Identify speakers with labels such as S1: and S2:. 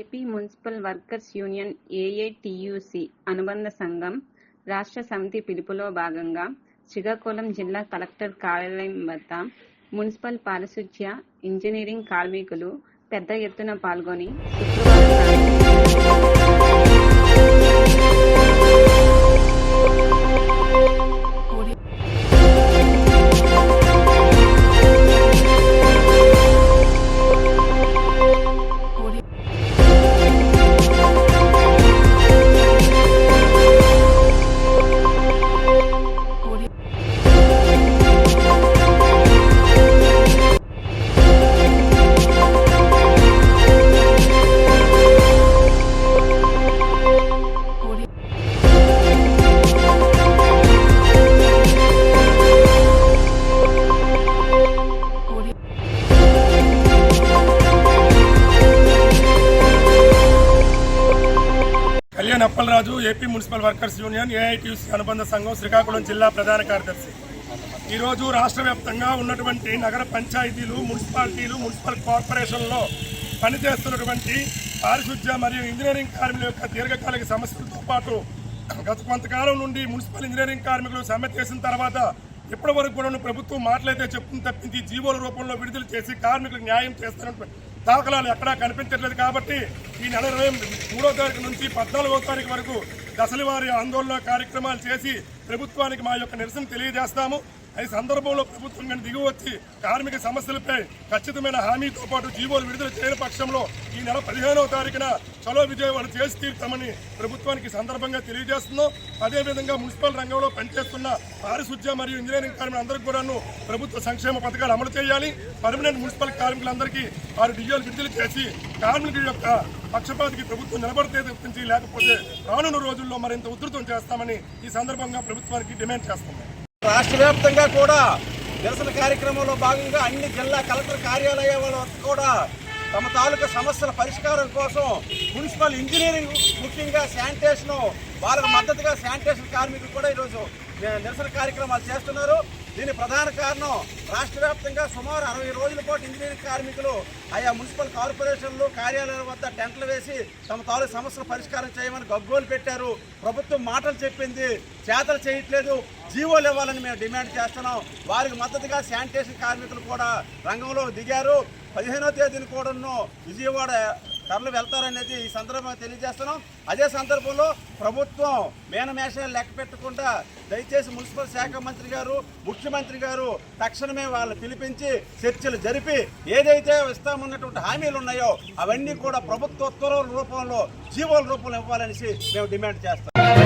S1: AP municipal workers union AITUC అనుబంధ సంఘం రాష్ట్ర సమితి పిలుపులో భాగంగా శ్రీకాకుళం జిల్లా కలెక్టర్ కార్యాలయం వద్ద మున్సిపల్ పారిశుధ్య ఇంజనీరింగ్ కార్మికులు పెద్ద ఎత్తున పాల్గొని
S2: Kalyan Appalaraju AP municipal workers union AITUC అనుబంధ సంఘం శ్రీకాకుళం జిల్లా ప్రధాన కార్యదర్శి. ఈరోజు రాష్ట్ర వ్యాప్తంగా ఉన్నటువంటి నగర పంచాయతీలు, మున్సిపాలిటీలు, మున్సిపల్ కార్పొరేషన్లో పనిచేస్తున్నటువంటి పారిశుధ్య మరియు ఇంజనీరింగ్ కార్మికుల యొక్క దీర్ఘకాలిక సమస్యలతో పాటు గత కొంతకాలం నుండి మున్సిపల్ ఇంజనీరింగ్ కార్మికులు సమ్మె చేసిన తర్వాత ఇప్పటి వరకు కూడా ప్రభుత్వం మాటలైతే చెప్తుంది తప్పించి జీవోల రూపంలో విడుదల చేసి కార్మికులకు న్యాయం చేస్తున్నటువంటి దాఖలాలు ఎక్కడా కనిపించట్లేదు. కాబట్టి ఈ నెల 23వ తారీఖు నుంచి 14వ తారీఖు వరకు దశలవారీ ఆందోళన కార్యక్రమాలు చేసి ప్రభుత్వానికి మా యొక్క నిరసన తెలియజేస్తాము. ఈ సందర్భంలో ప్రభుత్వం కానీ దిగి వచ్చి కార్మిక సమస్యలపై ఖచ్చితమైన హామీతో పాటు జీవోలు విడుదల చేయని పక్షంలో ఈ నెల 15వ తారీఖున చలో విజయవాడ చేసి తీరుతామని ప్రభుత్వానికి సందర్భంగా తెలియజేస్తున్నాం. అదేవిధంగా మున్సిపల్ రంగంలో పనిచేస్తున్న పారిశుధ్య మరియు ఇంజనీరింగ్ కార్మికులందరికీ కూడాను ప్రభుత్వ సంక్షేమ పథకాలు అమలు చేయాలి. పర్మనెంట్ మున్సిపల్ కార్మికులందరికీ 6 డిఏలు విడుదల చేసి కార్మికుల యొక్క పక్షపాతికి ప్రభుత్వం నిలబడితే తప్పించి లేకపోతే రానున్న రోజుల్లో మరింత ఉధృతం చేస్తామని ఈ సందర్భంగా ప్రభుత్వానికి డిమాండ్ చేస్తున్నాం.
S3: రాష్ట్ర వ్యాప్తంగా కూడా నిరసన కార్యక్రమంలో భాగంగా అన్ని జిల్లా కలెక్టర్ కార్యాలయాల కూడా తమ తాలూకా సమస్యల పరిష్కారం కోసం మున్సిపల్ ఇంజనీరింగ్, ముఖ్యంగా శానిటేషన్, వాళ్ళకు మద్దతుగా శానిటేషన్ కార్మికులు కూడా ఈరోజు నిరసన కార్యక్రమాలు చేస్తున్నారు. దీని ప్రధాన కారణం రాష్ట్ర వ్యాప్తంగా సుమారు 60 రోజుల పాటు ఇంజనీరింగ్ కార్మికులు ఆయా మున్సిపల్ కార్పొరేషన్లు, కార్యాలయాల వద్ద టెంట్లు వేసి తమ తాలూకు సమస్యల పరిష్కారం చేయమని గగ్గోలు పెట్టారు. ప్రభుత్వం మాటలు చెప్పింది, చేతలు చేయట్లేదు. జీవోలు ఇవ్వాలని మేము డిమాండ్ చేస్తున్నాం. వారికి మద్దతుగా శానిటేషన్ కార్మికులు కూడా రంగంలో దిగారు. 15వ తేదీన కూడాను విజయవాడ తరలి వెళ్తారనేది ఈ సందర్భంగా తెలియజేస్తున్నాం. అదే సందర్భంలో ప్రభుత్వం మేనమేషాలు లెక్క పెట్టకుండా దయచేసి మున్సిపల్ శాఖ మంత్రి గారు, ముఖ్యమంత్రి గారు తక్షణమే వాళ్ళు పిలిపించి చర్చలు జరిపి ఏదైతే ఇస్తామన్నటువంటి హామీలు ఉన్నాయో అవన్నీ కూడా ప్రభుత్వ ఉత్తర్వుల రూపంలో, జీవోల రూపంలో ఇవ్వాలనేసి మేము డిమాండ్ చేస్తాం.